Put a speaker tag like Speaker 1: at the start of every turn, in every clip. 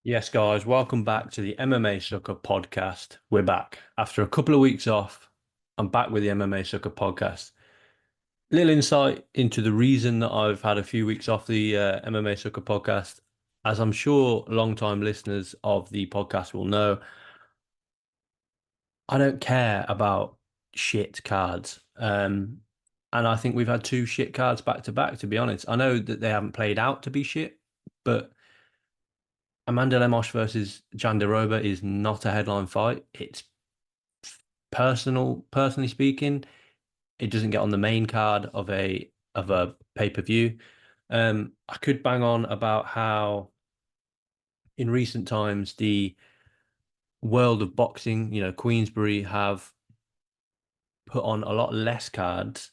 Speaker 1: Yes, guys, welcome back to the MMA Sucka podcast. We're back. After a couple of weeks off, I'm back with the MMA Sucka podcast. Little insight into the reason that I've had a few weeks off the MMA Sucka podcast. As I'm sure long-time listeners of the podcast will know, I don't care about shit cards. And I think we've had two shit cards back to back, to be honest. I know that they haven't played out to be shit, but Amanda Lemos versus Jandiroba is not a headline fight. It's personally speaking, it doesn't get on the main card of a pay-per-view. I could bang on about how in recent times the world of boxing, Queensbury have put on a lot less cards,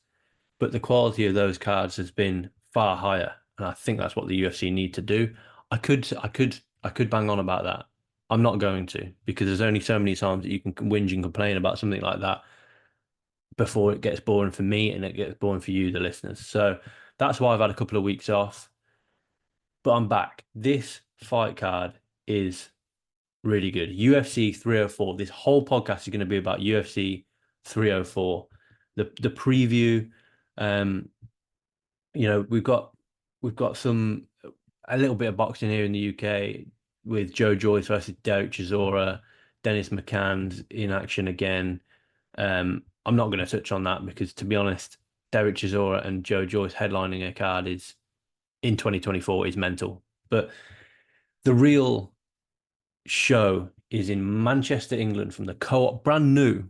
Speaker 1: but the quality of those cards has been far higher. And I think that's what the UFC need to do. I could bang on about that. I'm not going to because there's only so many times that you can whinge and complain about something like that before it gets boring for me and it gets boring for you, the listeners. So that's why I've had a couple of weeks off, but I'm back. This fight card is really good. UFC 304. This whole podcast is going to be about UFC 304. The preview. Um, we've got some a little bit of boxing here in the UK with Joe Joyce versus Derek Chisora, Dennis McCann's in action again. I'm not going to touch on that because, to be honest, Derek Chisora and Joe Joyce headlining a card is in 2024 is mental. But the real show is in Manchester, England, from the Co-op, brand new,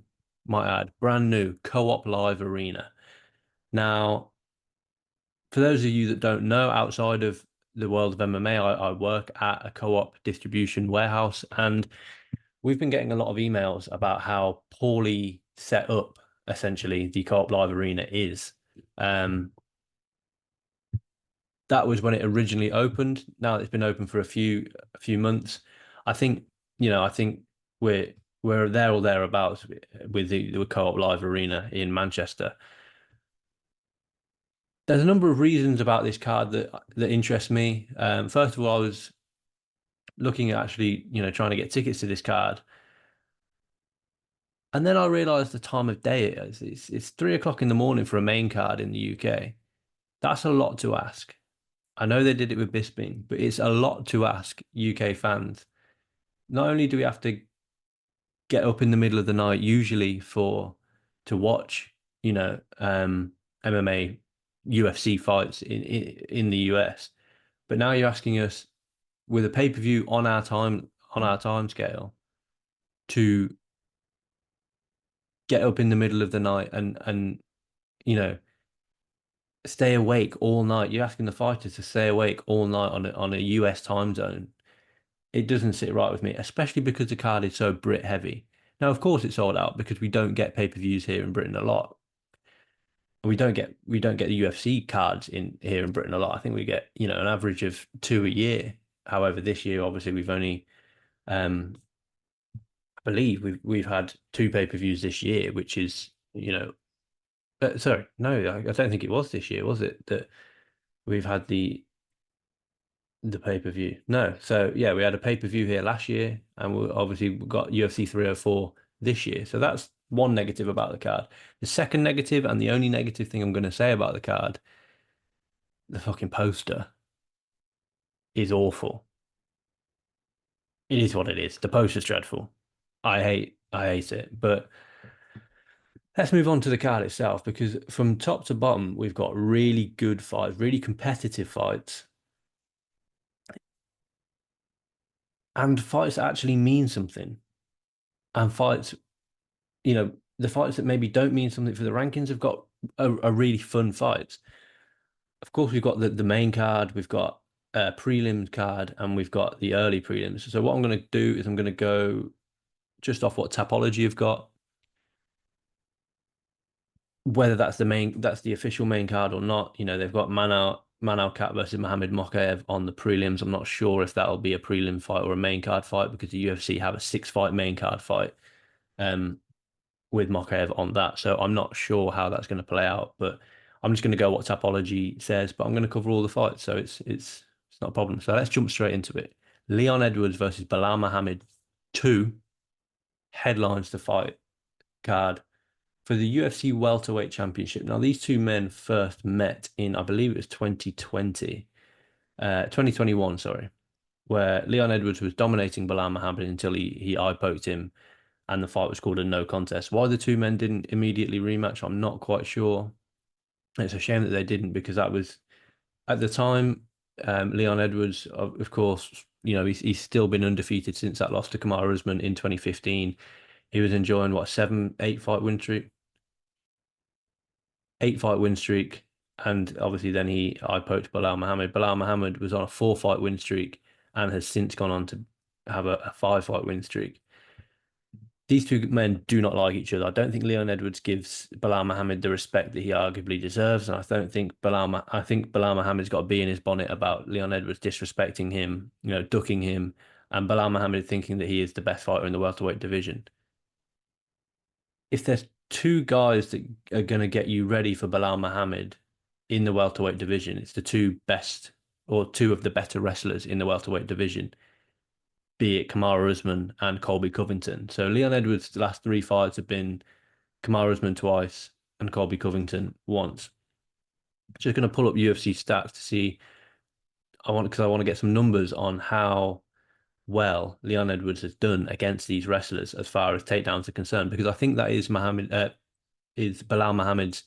Speaker 1: might add, brand new Co-op Live Arena. Now, for those of you that don't know, outside of the world of MMA, I work at a co-op distribution warehouse, and we've been getting a lot of emails about how poorly set up essentially the Co-op Live Arena is. Um, that was when it originally opened. Now it's been open for a few months. I think, I think we're there or thereabouts with the Co-op Live Arena in Manchester. There's a number of reasons about this card that interest me. First of all, I was looking at actually, trying to get tickets to this card. And then I realized the time of day it is. It's 3 o'clock in the morning for a main card in the UK. That's a lot to ask. I know they did it with Bisping, but it's a lot to ask UK fans. Not only do we have to get up in the middle of the night, usually to watch, MMA, UFC fights in the US, but now you're asking us with a pay-per-view on our time scale to get up in the middle of the night and you know stay awake all night. You're asking the fighters to stay awake all night on a US time zone. It doesn't sit right with me, especially because the card is so Brit heavy. Now, of course, it's sold out because we don't get pay-per-views here in Britain a lot. We don't get the UFC cards in here in Britain a lot. I think we get, an average of two a year. However, this year, obviously, we've only I believe we've had two pay-per-views this year, which is, sorry, no, I don't think it was this year, was it? That we've had the pay-per-view. No. So yeah, we had a pay-per-view here last year, and we got UFC 304 this year. So that's one negative about the card. The second negative, and the only negative thing I'm going to say about the card, the fucking poster is awful. It is what it is. The poster's dreadful. I hate it. But let's move on to the card itself, because from top to bottom, we've got really good fights, really competitive fights, and fights that actually mean something. And fights, the fights that maybe don't mean something for the rankings have got a really fun fights. Of course, we've got the main card, we've got a prelim card, and we've got the early prelims. So what I'm going to do is I'm going to go just off what Tapology have got, whether that's the official main card or not. They've got Manal Kat versus Mohammed Mokaev on the prelims. I'm not sure if that'll be a prelim fight or a main card fight because the UFC have a 6-fight main card fight with Mokaev on that. So I'm not sure how that's going to play out, but I'm just going to go what Tapology says, but I'm going to cover all the fights, so it's not a problem. So let's jump straight into it. Leon Edwards versus Belal Muhammad 2 headlines the fight card for the UFC welterweight championship. Now, these two men first met in, I believe it was 2021, sorry, where Leon Edwards was dominating Belal Muhammad until he eye poked him, and the fight was called a no contest. Why the two men didn't immediately rematch, I'm not quite sure. It's a shame that they didn't, because that was at the time. Leon Edwards, of course, he's still been undefeated since that loss to Kamaru Usman in 2015. He was enjoying what, seven, eight fight win streak, and obviously then he eye poked Belal Muhammad. Belal Muhammad was on a 4 fight win streak and has since gone on to have a 5 fight win streak. These two men do not like each other. I don't think Leon Edwards gives Belal Muhammad the respect that he arguably deserves, and I don't think I think Belal Muhammad's got a bee in his bonnet about Leon Edwards disrespecting him, ducking him, and Belal Muhammad thinking that he is the best fighter in the welterweight division. If there's two guys that are going to get you ready for Belal Muhammad in the welterweight division, it's the two best or two of the better wrestlers in the welterweight division, be it Kamaru Usman and Colby Covington. So Leon Edwards' last 3 fights have been Kamaru Usman twice and Colby Covington once. Just going to pull up UFC stats to see. I want to get some numbers on how well Leon Edwards has done against these wrestlers as far as takedowns are concerned, because I think that is Belal Muhammad's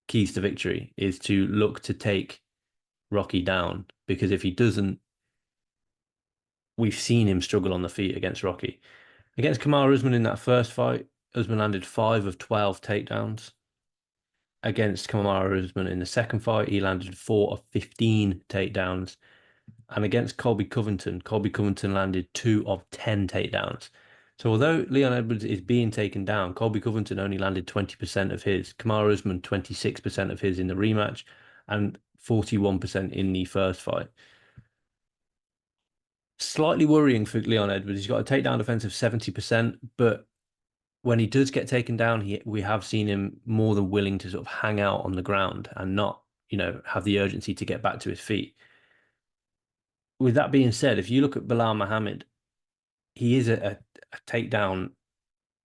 Speaker 1: keys to victory, is to look to take Rocky down, because if he doesn't, we've seen him struggle on the feet against Rocky. Against Kamaru Usman in that first fight, Usman landed 5 of 12 takedowns. Against Kamaru Usman in the second fight, he landed 4 of 15 takedowns. And against Colby Covington landed 2 of 10 takedowns. So although Leon Edwards is being taken down, Colby Covington only landed 20% of his, Kamaru Usman 26% of his in the rematch, and 41% in the first fight. Slightly worrying for Leon Edwards. He's got a takedown defense of 70%, but when he does get taken down, we have seen him more than willing to sort of hang out on the ground and not, have the urgency to get back to his feet. With that being said, if you look at Belal Muhammad, he is a takedown.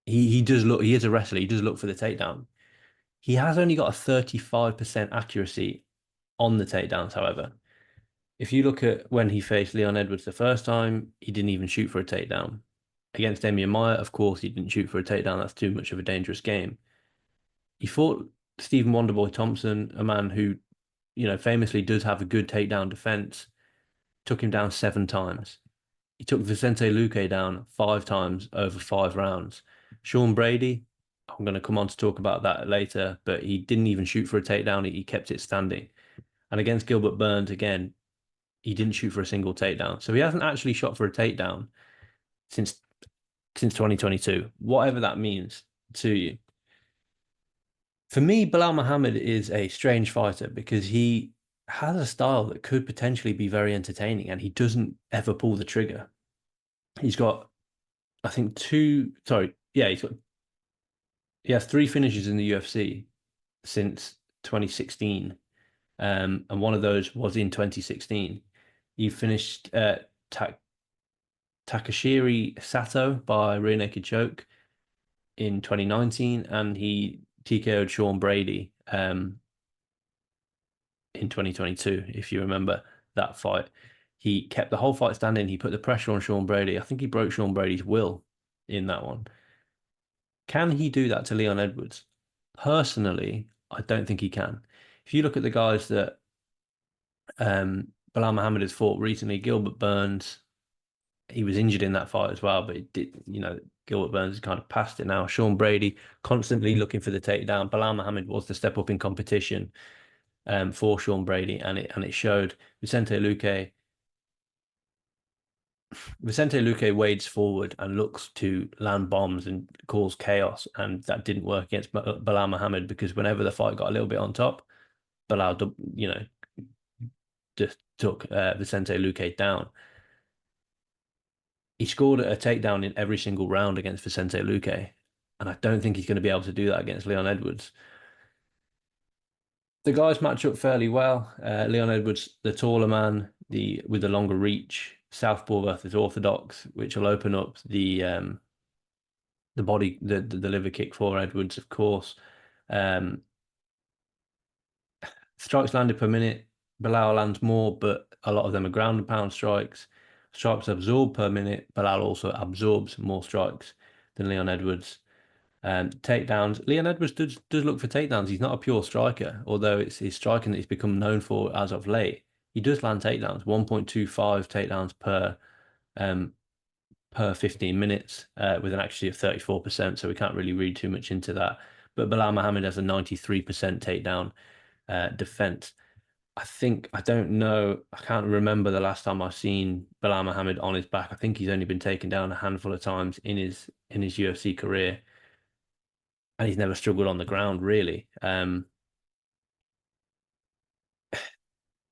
Speaker 1: He is a wrestler. He does look for the takedown. He has only got a 35% accuracy on the takedowns, however. If you look at when he faced Leon Edwards the first time, he didn't even shoot for a takedown. Against Damian Maia, of course, he didn't shoot for a takedown. That's too much of a dangerous game. He fought Stephen Wonderboy Thompson, a man who, famously does have a good takedown defense, took him down 7 times. He took Vicente Luque down 5 times over 5 rounds. Sean Brady, I'm going to come on to talk about that later, but he didn't even shoot for a takedown. He kept it standing. And against Gilbert Burns, again, he didn't shoot for a single takedown. So he hasn't actually shot for a takedown since 2022, whatever that means to you. For me, Belal Muhammad is a strange fighter because he has a style that could potentially be very entertaining, and he doesn't ever pull the trigger. He's got, I think, he has 3 finishes in the UFC since 2016. And one of those was in 2016. He finished Takashiri Sato by rear naked choke in 2019, and he TKO'd Sean Brady in 2022, if you remember that fight. He kept the whole fight standing. He put the pressure on Sean Brady. I think he broke Sean Brady's will in that one. Can he do that to Leon Edwards? Personally, I don't think he can. If you look at the guys that Belal Muhammad has fought recently, Gilbert Burns, he was injured in that fight as well, but it did, Gilbert Burns has kind of passed it now. Sean Brady constantly looking for the takedown. Belal Muhammad was the step up in competition for Sean Brady, and it showed. Vicente Luque wades forward and looks to land bombs and cause chaos, and that didn't work against Belal Muhammad, because whenever the fight got a little bit on top, Belal, just took Vicente Luque down. He scored a takedown in every single round against Vicente Luque, and I don't think he's going to be able to do that against Leon Edwards. The guys match up fairly well. Leon Edwards, the taller man, the with the longer reach, southpaw versus orthodox, which will open up the body the liver kick for Edwards, of course. Um, Strikes landed per minute, Belal lands more, but a lot of them are ground and pound strikes. Strikes absorbed per minute, Belal also absorbs more strikes than Leon Edwards. Takedowns. Leon Edwards does look for takedowns. He's not a pure striker, although it's his striking that he's become known for as of late. He does land takedowns, 1.25 takedowns um, per 15 minutes, with an accuracy of 34%. So we can't really read too much into that. But Belal Muhammad has a 93% takedown defense. I don't know. I can't remember the last time I've seen Belal Muhammad on his back. I think he's only been taken down a handful of times in his UFC career, and he's never struggled on the ground really.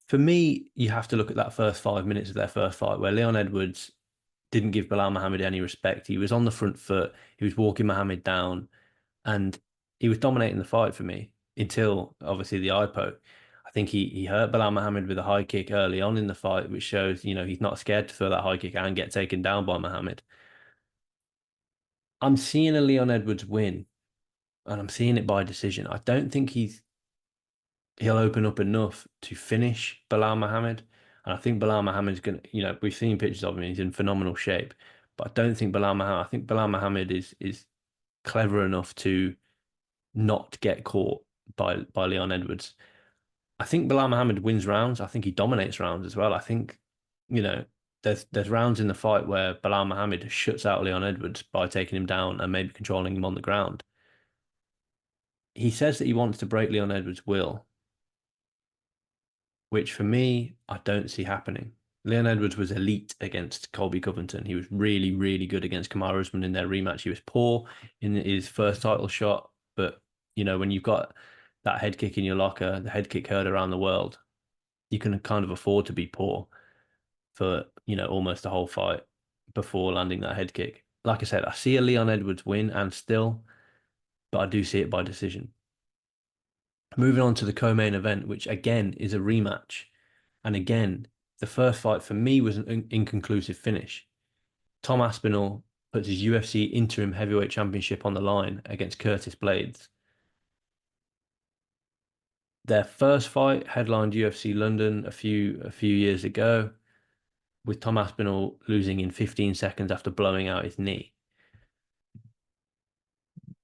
Speaker 1: For me, you have to look at that first 5 minutes of their first fight where Leon Edwards didn't give Belal Muhammad any respect. He was on the front foot. He was walking Muhammad down, and he was dominating the fight for me until obviously the eye poke. I think he hurt Belal Muhammad with a high kick early on in the fight, which shows, he's not scared to throw that high kick and get taken down by Muhammad. I'm seeing a Leon Edwards win, and I'm seeing it by decision. I don't think he'll open up enough to finish Belal Muhammad. And I think Belal Muhammad's going to, we've seen pictures of him, he's in phenomenal shape. But I don't think Belal Muhammad, I think Belal Muhammad is clever enough to not get caught by Leon Edwards. I think Belal Muhammad wins rounds. I think he dominates rounds as well. I think, you know, there's rounds in the fight where Belal Muhammad shuts out Leon Edwards by taking him down and maybe controlling him on the ground. He says that he wants to break Leon Edwards' will, which for me, I don't see happening. Leon Edwards was elite against Colby Covington. He was really, really good against Kamaru Usman in their rematch. He was poor in his first title shot, but when you've got that head kick in your locker, the head kick heard around the world, you can kind of afford to be poor for, almost the whole fight before landing that head kick. Like I said, I see a Leon Edwards win and still, but I do see it by decision. Moving on to the co-main event, which again is a rematch. And again, the first fight for me was an inconclusive finish. Tom Aspinall puts his UFC interim heavyweight championship on the line against Curtis Blaydes. Their first fight headlined UFC London a few years ago, with Tom Aspinall losing in 15 seconds after blowing out his knee.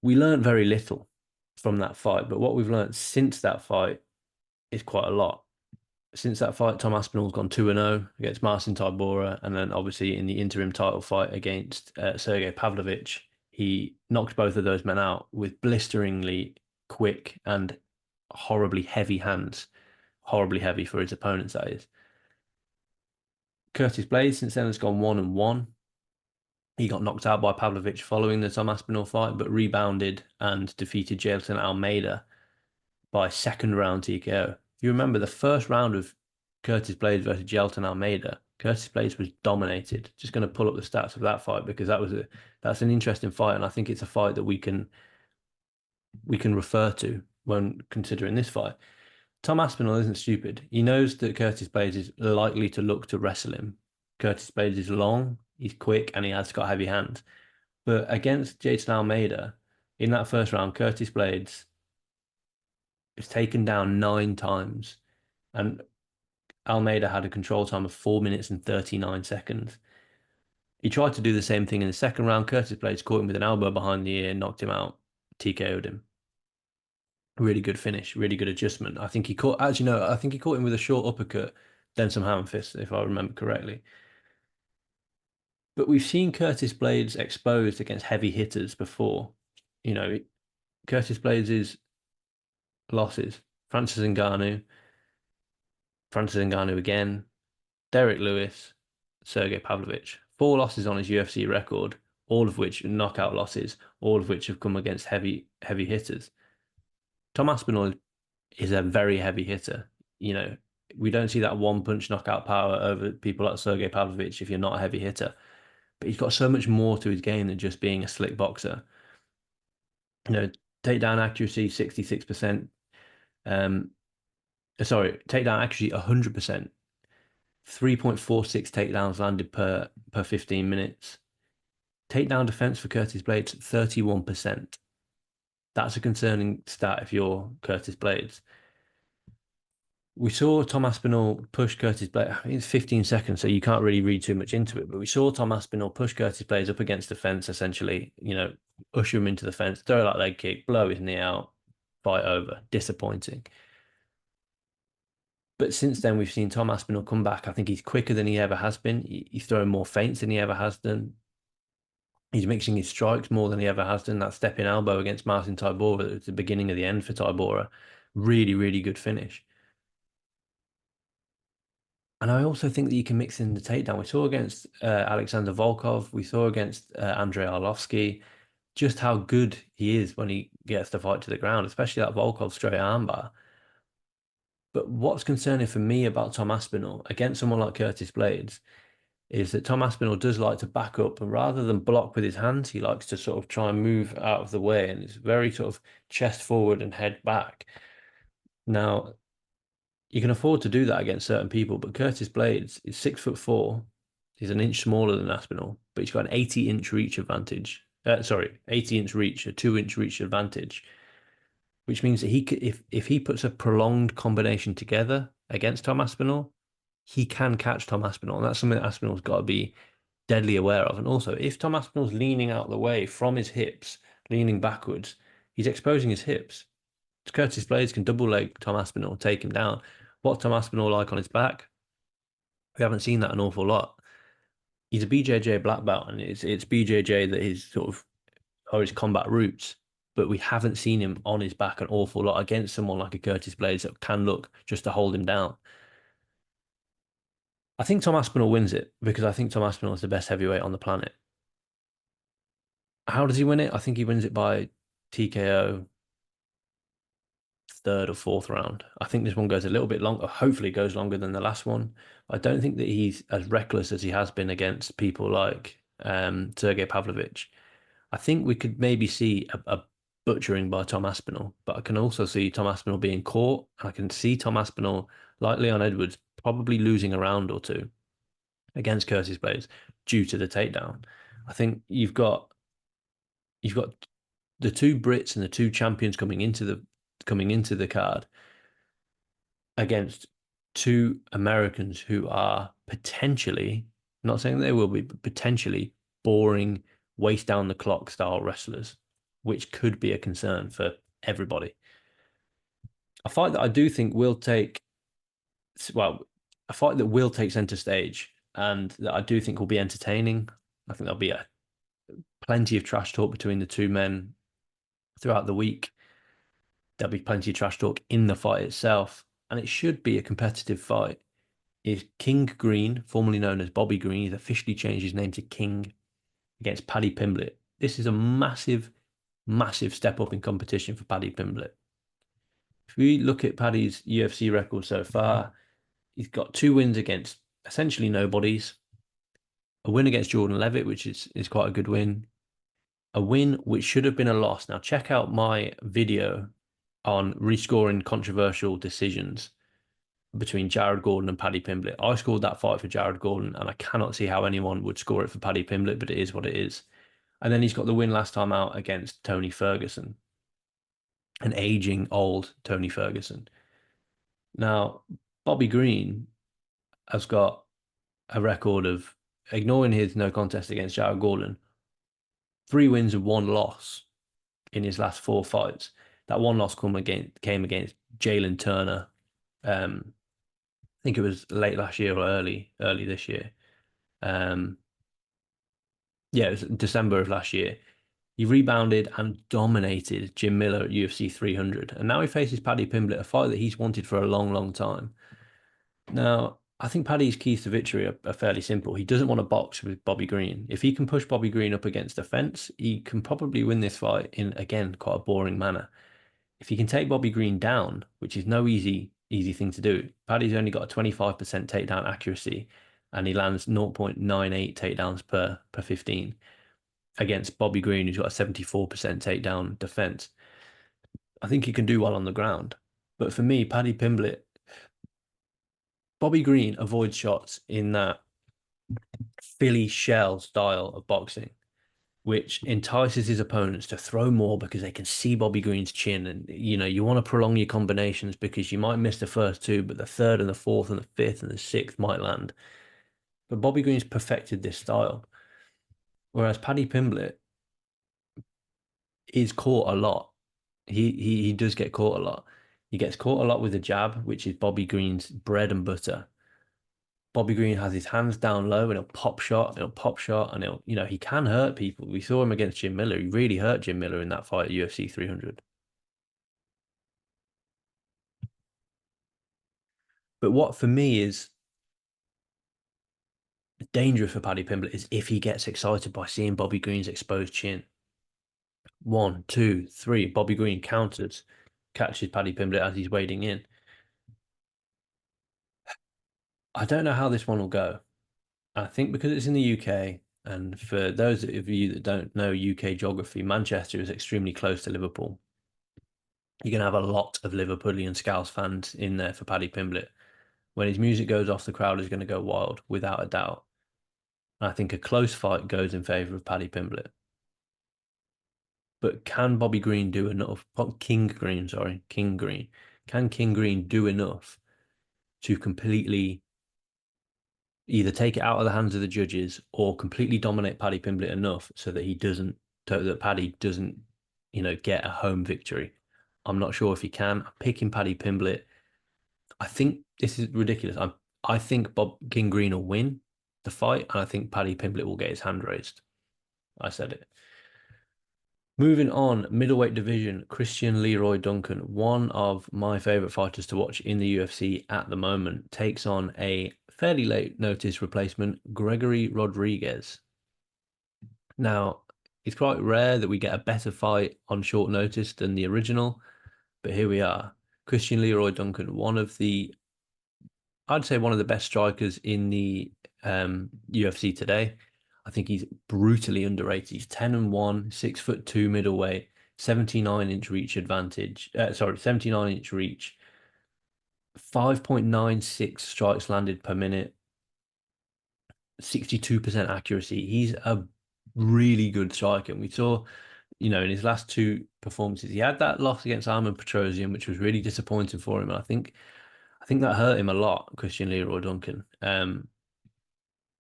Speaker 1: We learned very little from that fight, but what we've learned since that fight is quite a lot. Since that fight, Tom Aspinall's gone 2-0 against Marcin Tybura, and then obviously in the interim title fight against Sergey Pavlovich, he knocked both of those men out with blisteringly quick and horribly heavy hands. Horribly heavy for his opponents, that is. Curtis Blaydes since then has gone 1-1. He got knocked out by Pavlovich following the Tom Aspinall fight, but rebounded and defeated Jailton Almeida by second round TKO. If you remember the first round of Curtis Blaydes versus Jailton Almeida, Curtis Blaydes was dominated. Just going to pull up the stats of that fight because that's an interesting fight, and I think it's a fight that we can refer to when considering this fight. Tom Aspinall isn't stupid. He knows that Curtis Blaydes is likely to look to wrestle him. Curtis Blaydes is long, he's quick, and he has got heavy hands. But against Jason Almeida, in that first round, Curtis Blaydes was taken down 9 times, and Almeida had a control time of 4 minutes and 39 seconds. He tried to do the same thing in the second round. Curtis Blaydes caught him with an elbow behind the ear, knocked him out, TKO'd him. Really good finish, really good adjustment. I think he caught, actually, no, I think he caught him with a short uppercut, then some ham fists, if I remember correctly. But we've seen Curtis Blaydes exposed against heavy hitters before. You know, Curtis Blaydes' losses, Francis Ngannou again, Derek Lewis, Sergey Pavlovich. 4 losses on his UFC record, all of which are knockout losses, all of which have come against heavy hitters. Tom Aspinall is a very heavy hitter. We don't see that one punch knockout power over people like Sergey Pavlovich if you're not a heavy hitter. But he's got so much more to his game than just being a slick boxer. Takedown accuracy 66%. Sorry, takedown accuracy 100%. 3.46 takedowns landed per 15 minutes. Takedown defense for Curtis Blaydes, 31%. That's a concerning stat if you're Curtis Blaydes. We saw Tom Aspinall push Curtis Blaydes. I think it's 15 seconds, so you can't really read too much into it. But we saw Tom Aspinall push Curtis Blaydes up against the fence, essentially, usher him into the fence, throw that leg kick, blow his knee out, fight over. Disappointing. But since then, we've seen Tom Aspinall come back. I think he's quicker than he ever has been. He's throwing more feints than he ever has done. He's mixing his strikes more than he ever has done. That stepping elbow against Marcin Tybura at the beginning of the end for Tybura. Really, really good finish. And I also think that you can mix in the takedown. We saw against Alexander Volkov. We saw against Andrei Arlovsky just how good he is when he gets the fight to the ground, especially that Volkov straight armbar. But what's concerning for me about Tom Aspinall against someone like Curtis Blaydes is that Tom Aspinall does like to back up, and rather than block with his hands, he likes to sort of try and move out of the way, and it's very sort of chest forward and head back. Now, you can afford to do that against certain people, but Curtis Blaydes is 6'4". He's an inch smaller than Aspinall, but he's got an 80-inch reach advantage. 80-inch reach, a 2-inch reach advantage, which means that if he puts a prolonged combination together against Tom Aspinall, he can catch Tom Aspinall, and that's something that Aspinall's got to be deadly aware of. And also, if Tom Aspinall's leaning out the way from his hips, leaning backwards, he's exposing his hips. Curtis Blaydes can double leg Tom Aspinall, take him down. What's Tom Aspinall like on his back? We haven't seen that an awful lot. He's a BJJ black belt, and it's BJJ that his sort of are his combat roots. But we haven't seen him on his back an awful lot against someone like a Curtis Blaydes that can look just to hold him down. I think Tom Aspinall wins it because I think Tom Aspinall is the best heavyweight on the planet. How does he win it? I think he wins it by TKO, third or fourth round. I think this one goes a little bit longer. Hopefully, it goes longer than the last one. I don't think that he's as reckless as he has been against people like Sergey Pavlovich. I think we could maybe see a butchering by Tom Aspinall, but I can also see Tom Aspinall being caught. I can see Tom Aspinall, like Leon Edwards, probably losing a round or two against Curtis Blaydes due to the takedown. I think you've got the two Brits and the two champions coming into the card against two Americans who are potentially, not saying they will be, but potentially boring, waste down the clock style wrestlers, which could be a concern for everybody. A fight that I do think will take, well, a fight that will take center stage and that I do think will be entertaining. I think there'll be plenty of trash talk between the two men throughout the week. There'll be plenty of trash talk in the fight itself, and it should be a competitive fight. Is King Green, formerly known as Bobby Green, he's officially changed his name to King, against Paddy Pimblett. This is a massive, massive step up in competition for Paddy Pimblett. If we look at Paddy's UFC record so far, he's got 2 wins against essentially nobodies, a win against Jordan Levitt, which is quite a good win, a win which should have been a loss. Now, check out my video on rescoring controversial decisions between Jared Gordon and Paddy Pimblett. I scored that fight for Jared Gordon, and I cannot see how anyone would score it for Paddy Pimblett, but it is what it is. And then he's got the win last time out against Tony Ferguson, an aging old Tony Ferguson. Now, Bobby Green has got a record of, ignoring his no contest against Jared Gordon, 3 wins and 1 loss in his last 4 fights. That one loss came against Jalen Turner. I think it was late last year or early this year. Yeah, it was December of last year. He rebounded and dominated Jim Miller at UFC 300. And now he faces Paddy Pimblett, a fight that he's wanted for a long, long time. Now, I think Paddy's keys to victory are fairly simple. He doesn't want to box with Bobby Green. If he can push Bobby Green up against the fence, he can probably win this fight in, again, quite a boring manner. If he can take Bobby Green down, which is no easy thing to do, Paddy's only got a 25% takedown accuracy, and he lands 0.98 takedowns per 15 against Bobby Green, who's got a 74% takedown defense. I think he can do well on the ground. But for me, Paddy Pimblett, Bobby Green avoids shots in that Philly shell style of boxing, which entices his opponents to throw more because they can see Bobby Green's chin. And, you want to prolong your combinations because you might miss the first two, but the third and the fourth and the fifth and the sixth might land. But Bobby Green's perfected this style. Whereas Paddy Pimblett is caught a lot. He does get caught a lot. He gets caught a lot with the jab, which is Bobby Green's bread and butter. Bobby Green has his hands down low and he'll pop shot, and he can hurt people. We saw him against Jim Miller. He really hurt Jim Miller in that fight at UFC 300. But what for me is dangerous for Paddy Pimblett is if he gets excited by seeing Bobby Green's exposed chin. One, two, three. Bobby Green counters, catches Paddy Pimblett as he's wading in. I don't know how this one will go. I think because it's in the UK, and for those of you that don't know UK geography, Manchester is extremely close to Liverpool. You're going to have a lot of Liverpoolian Scouse fans in there for Paddy Pimblett. When his music goes off, the crowd is going to go wild, without a doubt. And I think a close fight goes in favour of Paddy Pimblett. But can Bobby Green do enough? King Green, sorry, King Green. Can King Green do enough to completely either take it out of the hands of the judges or completely dominate Paddy Pimblett enough so that that Paddy doesn't, get a home victory? I'm not sure if he can. I'm picking Paddy Pimblett. I think this is ridiculous. I think Bob King Green will win the fight, and I think Paddy Pimblett will get his hand raised. I said it. Moving on, middleweight division, Christian Leroy Duncan, one of my favorite fighters to watch in the UFC at the moment, takes on a fairly late notice replacement, Gregory Rodriguez. Now, it's quite rare that we get a better fight on short notice than the original, but here we are. Christian Leroy Duncan, I'd say one of the best strikers in the UFC today. I think he's brutally underrated. He's 10-1, 6'2" middleweight, 79-inch reach advantage. 79-inch reach, 5.96 strikes landed per minute, 62% accuracy. He's a really good striker. And we saw, in his last two performances, he had that loss against Armen Petrosian, which was really disappointing for him. And I think that hurt him a lot, Christian Leroy Duncan.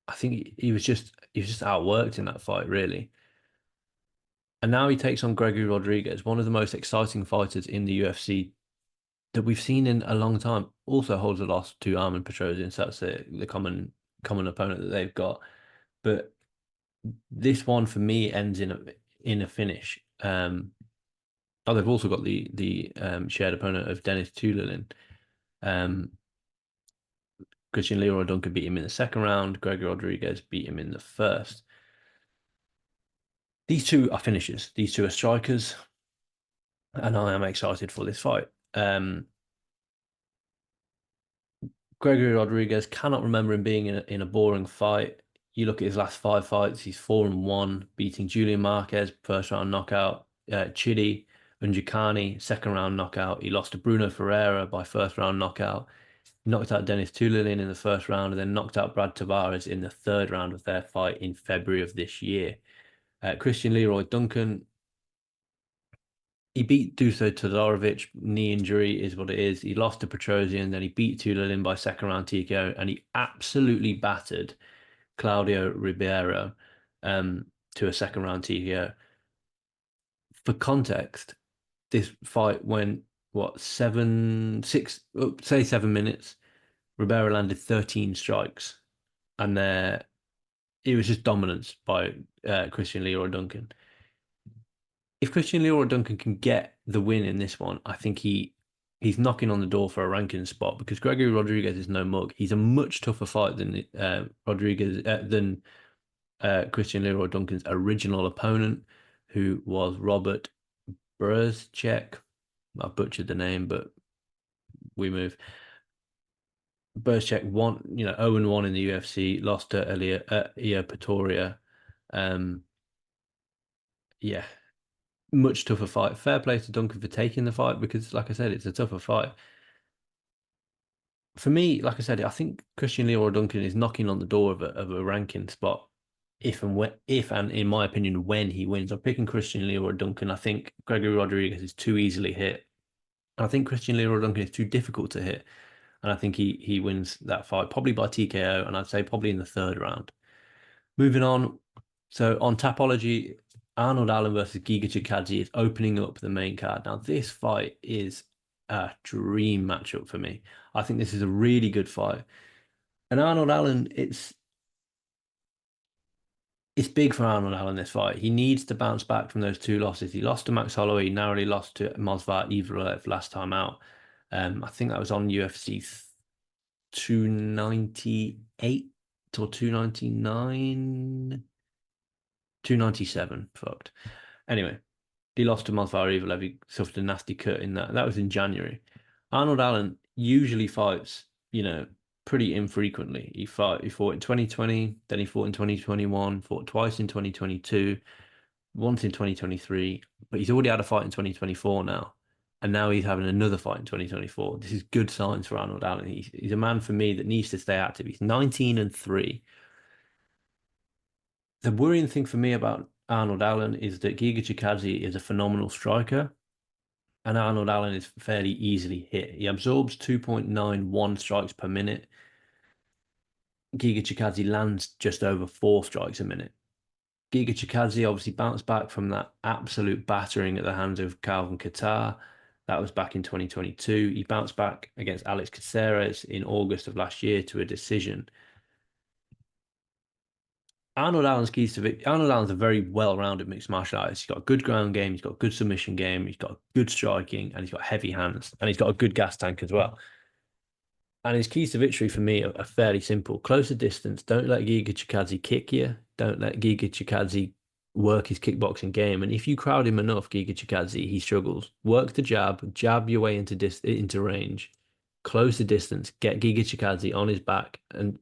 Speaker 1: I think he was just outworked in that fight, really. And now he takes on Gregory Rodriguez, one of the most exciting fighters in the UFC that we've seen in a long time. Also holds a loss to Armen Petrosian, so that's the common opponent that they've got. But this one for me ends in a finish. They've also got the shared opponent of Dennis Tulilin. Christian Leroy Duncan beat him in the second round. Gregory Rodriguez beat him in the first. These two are finishers. These two are strikers, and I am excited for this fight. Gregory Rodriguez, cannot remember him being in a boring fight. You look at his last five fights, he's 4-1, beating Julian Marquez, first round knockout, Chidi Unjikani, second round knockout. He lost to Bruno Ferreira by first round knockout. He knocked out Dennis Tulilin in the first round, and then knocked out Brad Tavares in the third round of their fight in February of this year. Christian Leroy Duncan, he beat Duso Todorovic. Knee injury is what it is. He lost to Petrosian, then he beat Tulilin by second round TKO, and he absolutely battered Claudio Ribeiro to a second round TKO. For context, this fight went, what, 7 minutes. Ribeiro landed 13 strikes, and it was just dominance by Christian Leroy Duncan. If Christian Leroy Duncan can get the win in this one, I think he's knocking on the door for a ranking spot, because Gregory Rodriguez is no mug. He's a much tougher fight than Christian Leroy Duncan's original opponent, who was Robert Brzezinski. I butchered the name, but we move. Brzezinski won, 0-1 in the UFC, lost to Ilia Pretoria. Yeah, much tougher fight. Fair play to Duncan for taking the fight, because, like I said, it's a tougher fight. for me, like I said, I think Christian Leroy Duncan is knocking on the door of a ranking spot. If and in my opinion, when he wins, I'm picking Christian Leroy Duncan. I think Gregory Rodriguez is too easily hit. I think Christian Leroy Duncan is too difficult to hit. And I think he wins that fight, probably by TKO, and I'd say probably in the third round. Moving on. So on Tapology, Arnold Allen versus Giga Chikadze is opening up the main card. Now, this fight is a dream matchup for me. I think this is a really good fight. And Arnold Allen, it's big for Arnold Allen this fight. He needs to bounce back from those two losses. He lost to Max Holloway, he narrowly lost to Movsar Evloev last time out. I think that was on UFC 298 or 299, 297. Fucked. Anyway, he lost to Movsar Evloev. He suffered a nasty cut in that. That was in January. Arnold Allen usually fights, pretty infrequently. He fought in 2020, then he fought in 2021, fought twice in 2022, once in 2023, but he's already had a fight in 2024 now. And now he's having another fight in 2024. This is good signs for Arnold Allen. He's a man for me that needs to stay active. He's 19-3. The worrying thing for me about Arnold Allen is that Giga Chikadze is a phenomenal striker, and Arnold Allen is fairly easily hit. He absorbs 2.91 strikes per minute. Giga Chikadze lands just over 4 strikes a minute. Giga Chikadze obviously bounced back from that absolute battering at the hands of Calvin Kattar. That was back in 2022. He bounced back against Alex Caceres in August of last year to a decision. Arnold Allen's a very well-rounded mixed martial artist. He's got a good ground game, he's got a good submission game, he's got good striking, and he's got heavy hands, and he's got a good gas tank as well. And his keys to victory for me are fairly simple. Closer distance, don't let Giga Chikadze kick you. Don't let Giga Chikadze work his kickboxing game. And if you crowd him enough, Giga Chikadze, he struggles. Work the jab your way into range. Closer distance, get Giga Chikadze on his back and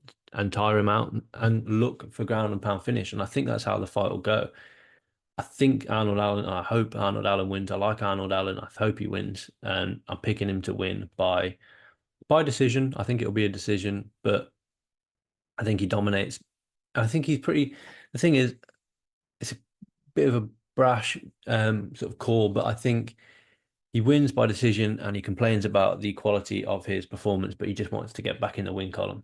Speaker 1: tire him out and look for ground and pound finish. And I think that's how the fight will go. I hope Arnold Allen wins. I like Arnold Allen. I hope he wins. And I'm picking him to win by decision. I think it'll be a decision, but I think he dominates. I think he's pretty. The thing is, it's a bit of a brash sort of call, but I think he wins by decision and he complains about the quality of his performance, but he just wants to get back in the win column.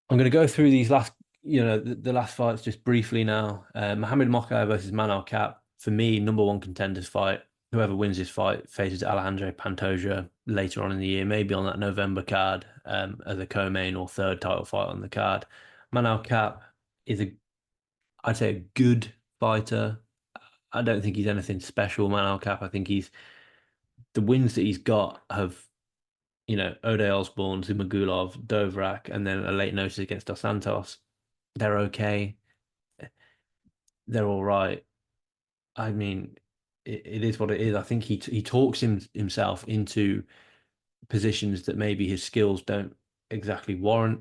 Speaker 1: I'm going to go through these last, the last fights just briefly now. Mohamed Mokaev versus Manal Cap, for me, number one contenders fight. Whoever wins this fight faces Alejandro Pantoja later on in the year, maybe on that November card as a co-main or third title fight on the card. Manal Cap is I'd say, a good fighter. I don't think he's anything special, Manal Cap. I think the wins that he's got have, Ode Osborne, Zimagulov, Dovrak, and then a late notice against Dos Santos. They're okay. They're all right. I mean, it is what it is. I think he talks himself into positions that maybe his skills don't exactly warrant.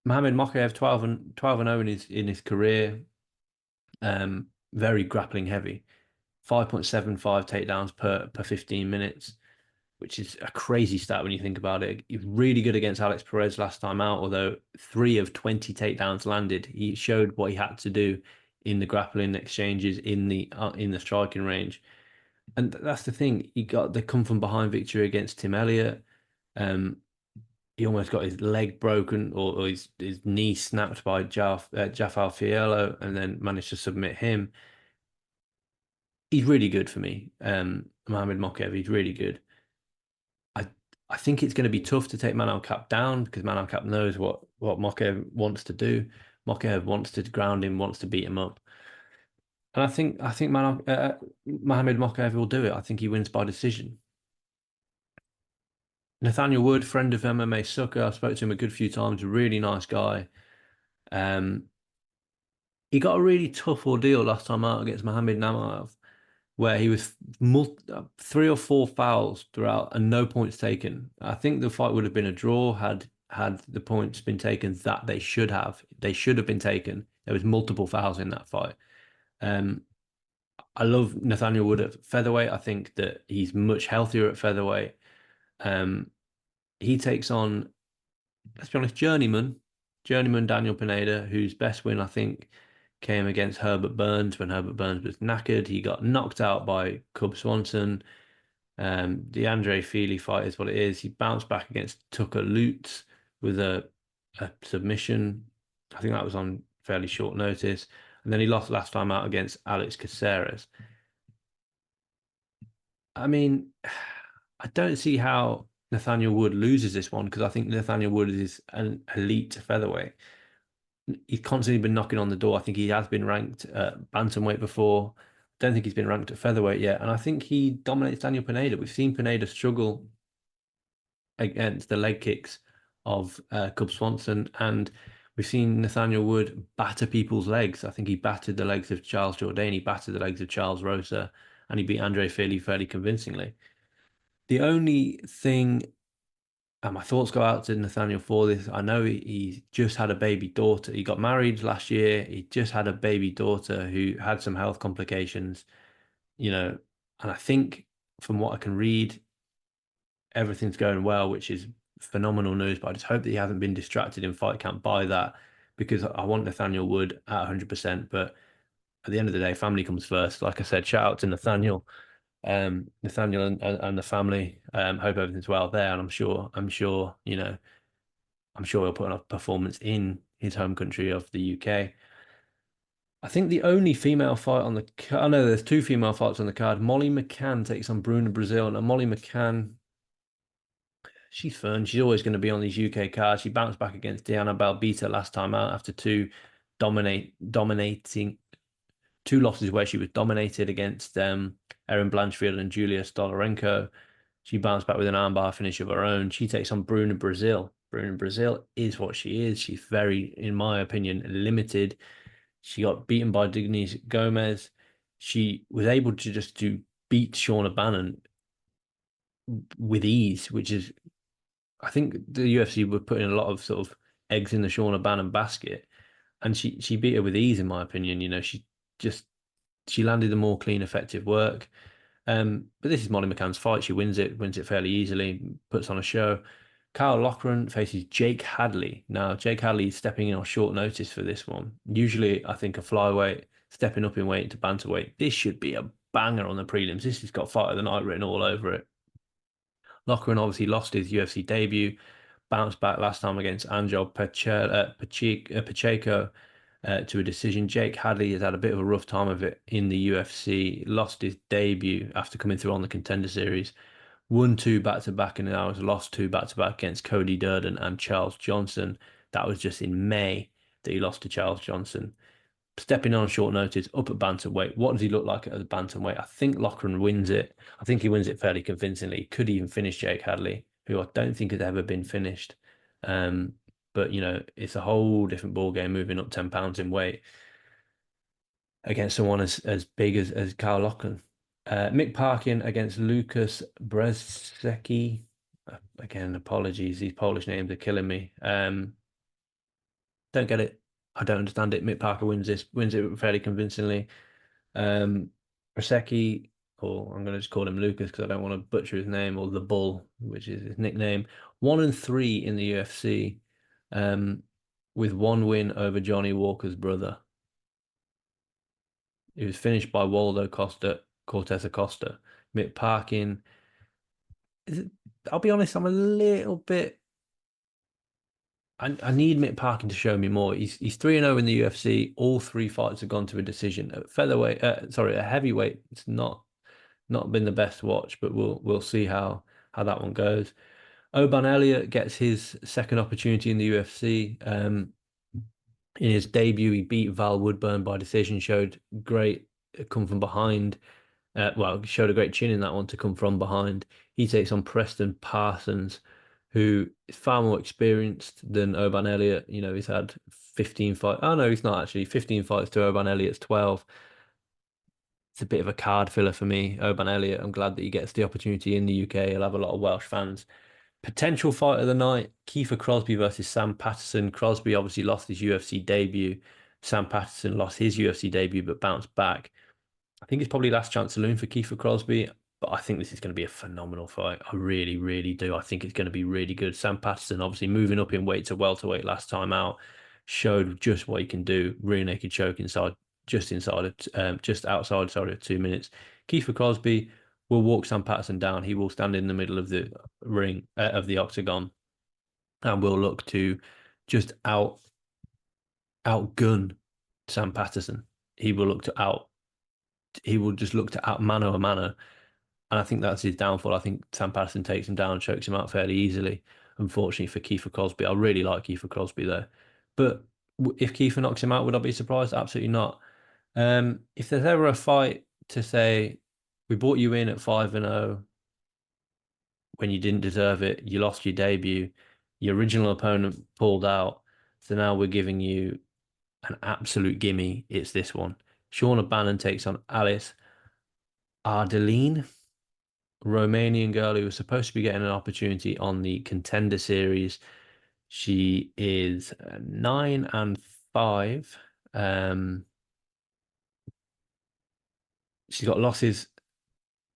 Speaker 1: Mohamed Mokaev 12-0 in his career. Very grappling heavy. 5.75 takedowns per 15 minutes, which is a crazy stat when you think about it. He's really good against Alex Perez last time out, although 3 of 20 takedowns landed. He showed what he had to do in the grappling exchanges in the striking range. And that's the thing. He got the come from behind victory against Tim Elliott. He almost got his leg broken or his knee snapped by Jafar Fiello and then managed to submit him. He's really good for me. Mohamed Mokaev, he's really good. I think it's going to be tough to take Manal Cap down because Manal Cap knows what Mokaev wants to do. Mokaev wants to ground him, wants to beat him up. And I think Mohamed Mokaev will do it. I think he wins by decision. Nathaniel Wood, friend of MMASucka, I spoke to him a good few times. A really nice guy. He got a really tough ordeal last time out against Mohamed Namaev, where he was 3 or 4 fouls throughout and no points taken. I think the fight would have been a draw had the points been taken that they should have. They should have been taken. There was multiple fouls in that fight. I love Nathaniel Wood at featherweight. I think that he's much healthier at featherweight. He takes on, let's be honest, journeyman Daniel Pineda, whose best win, I think, came against Herbert Burns when Herbert Burns was knackered. He got knocked out by Cub Swanson. The Andre Feely fight is what it is. He bounced back against Tucker Lutz with a submission. I think that was on fairly short notice. And then he lost last time out against Alex Caceres. I mean, I don't see how Nathaniel Wood loses this one because I think Nathaniel Wood is an elite featherweight. He's constantly been knocking on the door. I think he has been ranked at bantamweight before. Don't think he's been ranked at featherweight yet. And I think he dominates Daniel Pineda. We've seen Pineda struggle against the leg kicks of Cub Swanson, and we've seen Nathaniel Wood batter people's legs. I think he battered the legs of Charles Jourdain, he battered the legs of Charles Rosa, and he beat Andre Fili fairly convincingly. The only thing, and my thoughts go out to Nathaniel for this. I know he just had a baby daughter. He got married last year. He just had a baby daughter who had some health complications, you know, and I think from what I can read, everything's going well, which is phenomenal news. But I just hope that he hasn't been distracted in fight camp by that because I want Nathaniel Wood at 100%. But at the end of the day, family comes first. Like I said, shout out to Nathaniel, Nathaniel and the family. Hope everything's well there, and I'm sure, I'm sure he'll put on a performance in his home country of the UK. I think the only female fight on the I know there's two female fights on the card. Molly McCann takes on Bruna Brazil, and Molly McCann, she's fun. She's always going to be on these UK cards. She bounced back against Diana Belbita last time out after dominating two losses where she was dominated against Erin Blanchfield and Julia Stolarenko. She bounced back with an armbar finish of her own. She takes on Bruna Brazil. Bruna Brazil is what she is. She's very, in my opinion, limited. She got beaten by Denise Gomez. She was able to just to beat Shauna Bannon with ease, which is I think the UFC were putting a lot of sort of eggs in the Shauna Bannon basket, and she beat her with ease, in my opinion. Just she landed the more clean, effective work. But this is Molly McCann's fight. She wins it fairly easily, puts on a show. Kyle Loughran faces Jake Hadley. Now, Jake Hadley is stepping in on short notice for this one. Usually, I think a flyweight stepping up in weight to bantamweight. This should be a banger on the prelims. This has got fight of the night written all over it. Loughran obviously lost his UFC debut, bounced back last time against Angel Pacheco to a decision. Jake Hadley has had a bit of a rough time of it in the UFC, lost his debut after coming through on the Contender Series, won two back-to-back, and now has lost two back-to-back against Cody Durden and Charles Johnson. That was just in May that he lost to Charles Johnson. Stepping on short notice, up at bantamweight. What does he look like at the bantamweight? I think Loughran wins it. I think he wins it fairly convincingly. Could even finish Jake Hadley, who I don't think has ever been finished. Um, but it's a whole different ball game moving up 10 pounds in weight against someone as big as Kyle Loughran. Mick Parkin against Lucas Brzezinski. Again, apologies. These Polish names are killing me. Don't get it. I don't understand it. Mick Parker wins it fairly convincingly. Brzezinski, or I'm going to just call him Lucas because I don't want to butcher his name, or the Bull, which is his nickname. 1-3 in the UFC, with one win over Johnny Walker's brother. He was finished by Waldo Cortez Acosta. Mick Parkin. I'll be honest, I'm a little bit. I need Mick Parkin to show me more. He's 3-0 in the UFC. All three fights have gone to a decision. At featherweight, at heavyweight, it's not been the best watch, but we'll see how that one goes. Oban Elliott gets his second opportunity in the UFC. In his debut, he beat Val Woodburn by decision, showed great come from behind. Showed a great chin in that one to come from behind. He takes on Preston Parsons, who is far more experienced than Oban Elliott. He's had 15 fights. Oh, no, he's not actually. 15 fights to Oban Elliott's 12. It's a bit of a card filler for me, Oban Elliott. I'm glad that he gets the opportunity in the UK. He'll have a lot of Welsh fans. Potential fight of the night, Kiefer Crosby versus Sam Patterson. Crosby obviously lost his UFC debut. Sam Patterson lost his UFC debut but bounced back. I think it's probably last chance saloon for Kiefer Crosby. But I think this is going to be a phenomenal fight. I really, really do. I think it's going to be really good. Sam Patterson, obviously moving up in weight to welterweight last time out, showed just what he can do. Rear naked choke inside, just outside, sorry, of 2 minutes. Kiefer Crosby will walk Sam Patterson down. He will stand in the middle of the ring of the octagon, and will look to just outgun Sam Patterson. He will look to out. He will just look to out mano a mano. And I think that's his downfall. I think Sam Patterson takes him down, chokes him out fairly easily. Unfortunately for Kiefer Crosby, I really like Kiefer Crosby there. But if Kiefer knocks him out, would I be surprised? Absolutely not. If there's ever a fight to say we brought you in at 5-0 when you didn't deserve it, you lost your debut, your original opponent pulled out, so now we're giving you an absolute gimme. It's this one. Shauna Bannon takes on Alice Ardeline, Romanian girl who was supposed to be getting an opportunity on the Contender Series. She is 9-5. Um, she's got losses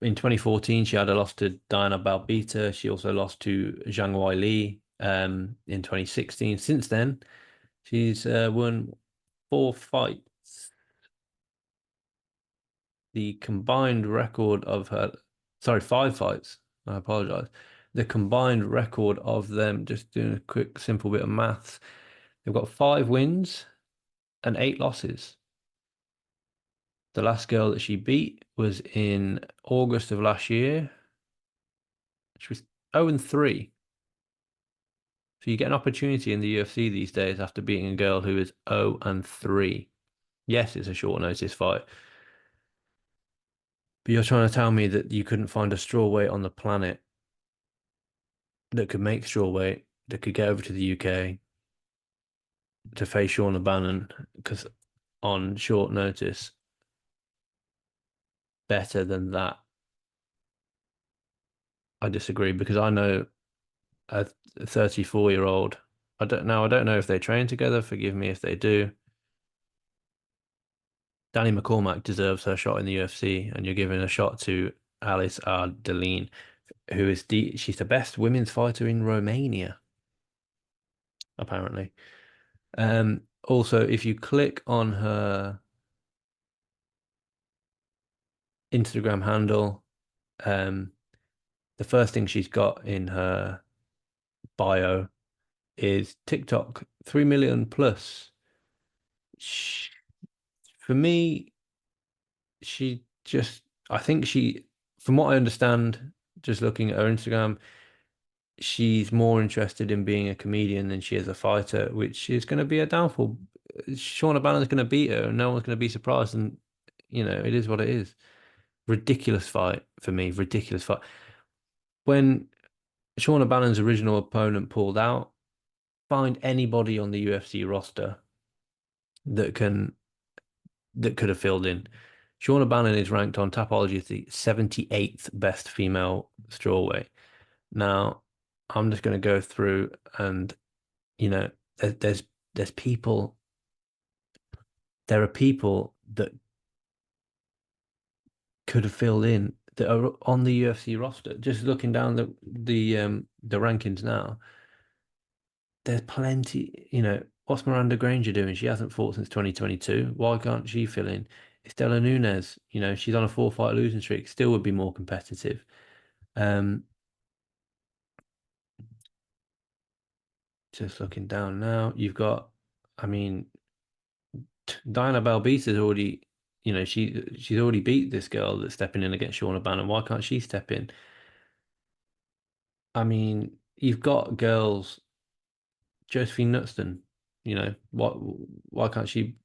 Speaker 1: in 2014. She had a loss to Diana Balbita. She also lost to Zhang Weili in 2016. Since then, she's won 4 fights. The combined record of her, sorry, 5 fights. I apologize. The combined record of them, just doing a quick, simple bit of maths, they've got 5 wins and 8 losses. The last girl that she beat was in August of last year. She was 0-3. So you get an opportunity in the UFC these days after beating a girl who is 0-3. Yes, it's a short notice fight. But you're trying to tell me that you couldn't find a strawweight on the planet that could make strawweight, that could get over to the UK to face Shauna Bannon because on short notice, better than that. I disagree because I know a 34-year-old. I don't know if they train together. Forgive me if they do. Danny McCormack deserves her shot in the UFC, and you're giving a shot to Alice Ardeline, who is she's the best women's fighter in Romania, apparently. Also, if you click on her Instagram handle, um, the first thing she's got in her bio is TikTok 3 million plus. Sh For me, she just, I think from what I understand, just looking at her Instagram, she's more interested in being a comedian than she is a fighter, which is going to be a downfall. Shauna Bannon's going to beat her, and no one's going to be surprised. And it is what it is. Ridiculous fight for me. Ridiculous fight. When Shauna Bannon's original opponent pulled out, find anybody on the UFC roster that can that could have filled in. Shauna Bannon is ranked on Tapology as the 78th best female strawweight. Now, I'm just going to go through and you know, there, there's there's people. There are people that could have filled in that are on the UFC roster. Just looking down the rankings now, there's plenty. What's Miranda Granger doing? She hasn't fought since 2022. Why can't she fill in? Estela Nunes, she's on a 4-fight losing streak, still would be more competitive. Um, just looking down now, you've got, I mean, Diana Belbita's already, she's already beat this girl that's stepping in against Shauna Bannon. Why can't she step in? I mean, you've got girls, Josephine Nutston, why can't she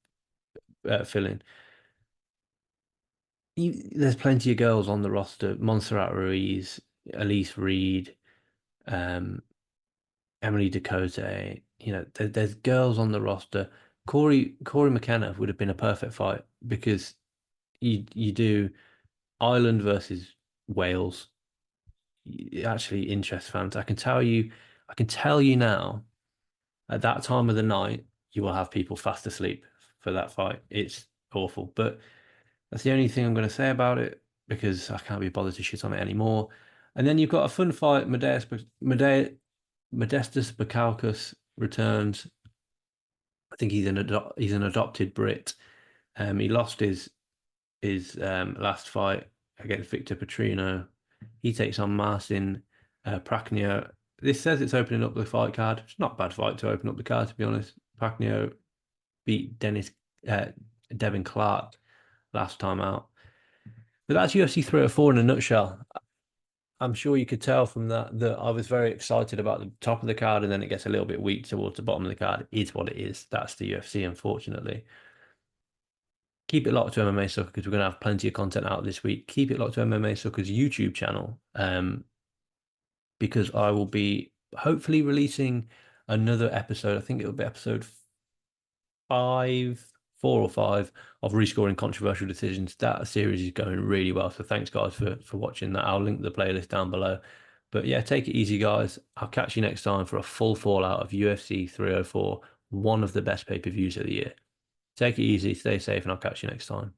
Speaker 1: fill in? There's plenty of girls on the roster. Montserrat Ruiz, Elise Reed, um, Emily Dakota. There's girls on the roster. Corey McKenna would have been a perfect fight because you do Ireland versus Wales. It actually interests fans. I can tell you now, at that time of the night, you will have people fast asleep for that fight. It's awful, but that's the only thing I'm going to say about it. because I can't be bothered to shit on it anymore. And then you've got a fun fight. Modestus Bukauskas returns. I think he's an adopted Brit. He lost his last fight against Victor Petrino. He takes on Marcin Prachnio. This says it's opening up the fight card. It's not a bad fight to open up the card, to be honest. Prachnio beat uh, Devin Clark last time out. But that's UFC 304 in a nutshell. I'm sure you could tell from that I was very excited about the top of the card, and then it gets a little bit weak towards the bottom of the card. It is what it is. That's the UFC, unfortunately. Keep it locked to MMASucka because we're going to have plenty of content out this week. Keep it locked to MMASucka's YouTube channel because I will be hopefully releasing another episode. I think it'll be episode 4 or 5 of Rescoring Controversial Decisions. That series is going really well. So thanks, guys, for watching that. I'll link the playlist down below. But yeah, take it easy, guys. I'll catch you next time for a full fallout of UFC 304, one of the best pay-per-views of the year. Take it easy, stay safe, and I'll catch you next time.